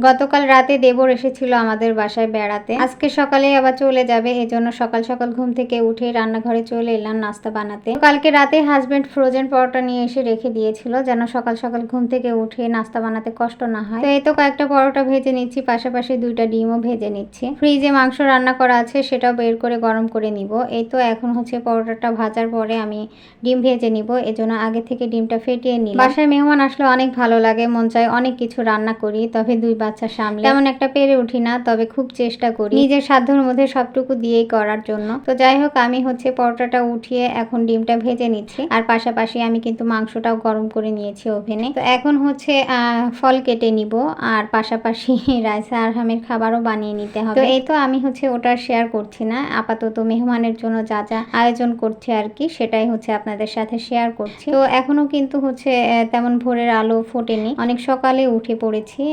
গতকাল রাতে দেবর এসেছিল আমাদের বাসায় বেড়াতে, আজকে সকালে আবার চলে যাবে, এজন্য সকাল সকাল ঘুম থেকে উঠে রান্নাঘরে চলে এলাম নাস্তা বানাতে। কালকে রাতে হাজবেন্ড ফ্রোজেন পরোটা নিয়ে এসে রেখে দিয়েছিল যেন সকাল সকাল ঘুম থেকে উঠে নাস্তা বানাতে কষ্ট না হয়। তো এই তো কয়েকটা পরোটা ভেজে নিচ্ছি, পাশাপাশি 2টা ডিমও ভেজে নিচ্ছি। ফ্রিজে মাংস রান্না করা আছে, সেটাও বের করে গরম করে নিব। এই তো এখন হচ্ছে পরোটাটা ভাজার পরে আমি ডিম ভেজে নিব, এজন্য আগে থেকে ডিমটা ফেটিয়ে নিই। বাসায় মেহমান আসলে অনেক ভালো লাগে, মন চায় অনেক কিছু রান্না করি, তবে 2 বাচ্চা সামলে তেমন একটা পেরে উঠি না, তবে খুব চেষ্টা করি নিজের সাধ্যের মধ্যে সবটুকু দিয়েই করার জন্য। তো যাই হোক, আমি হচ্ছে পরোটাটা উঠিয়ে এখন ডিমটা ভেজে নিচ্ছি, আর পাশাপাশি আমি কিন্তু মাংসটাও গরম করে নিয়েছি ওভেনে। তো এখন হচ্ছে ফল কেটে নিব, আর পাশাপাশি রাইসা আরহামের খাবারও বানিয়ে নিতে হবে। তো এই তো আমি হচ্ছে ওটা শেয়ার করছি না, আপাতত মেহমানের জন্য যা যা আয়োজন করছি আর কি, সেটাই হচ্ছে আপনাদের সাথে শেয়ার করছি। তো এখনো কিন্তু হচ্ছে তেমন ভোরের আলো ফোটেনি, অনেক সকালে উঠে পড়েছি,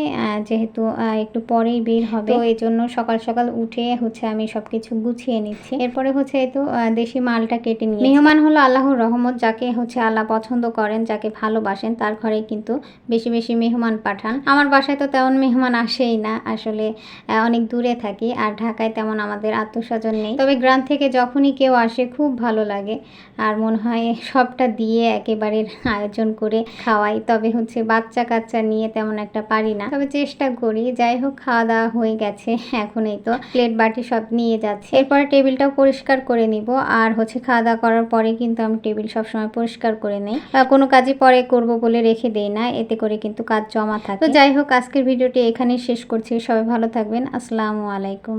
যেহেতু একটু পরেই বের হবে, তো এই জন্য সকাল সকাল উঠে হচ্ছে আমি সবকিছু গুছিয়ে নিচ্ছি। এরপরে হচ্ছে এই তো দেশি মালটা কেটে নিয়ে, মেহমান হলো আল্লাহর রহমত, যাকে হচ্ছে আল্লাহ পছন্দ করেন, যাকে ভালোবাসেন, তার ঘরে কিন্তু বেশি বেশি মেহমান পাঠান। আমার বাসায় তো তেমন মেহমান আসেই না, আসলে অনেক দূরে থাকি, আর ঢাকায় তেমন আমাদের আত্মস্বজন নেই, তবে গ্রাম থেকে যখনই কেউ আসে খুব ভালো লাগে, আর মনে হয় সবটা দিয়ে একেবারে আয়োজন করে খাওয়াই। তবে হচ্ছে বাচ্চা কাচ্চা নিয়ে তেমন একটা পারি না, তবে চেষ্টা করি। যাই হোক, খাওয়া দাওয়া হয়ে গেছে, এখন এই তো প্লেট বাটি সব নিয়ে যাচ্ছে, এরপরে টেবিলটাও পরিষ্কার করে নিব। আর হচ্ছে খাওয়া দাওয়া করার পরে কিন্তু আমি টেবিল সবসময় পরিষ্কার করে নেই, কোনো কাজই পরে করব বলে রেখে দেই না, এতে করে কিন্তু কাজ জমা থাকে। তো যাই হোক, আজকের ভিডিওটি এখানেই শেষ করছি, সবাই ভালো থাকবেন, আসসালামু আলাইকুম।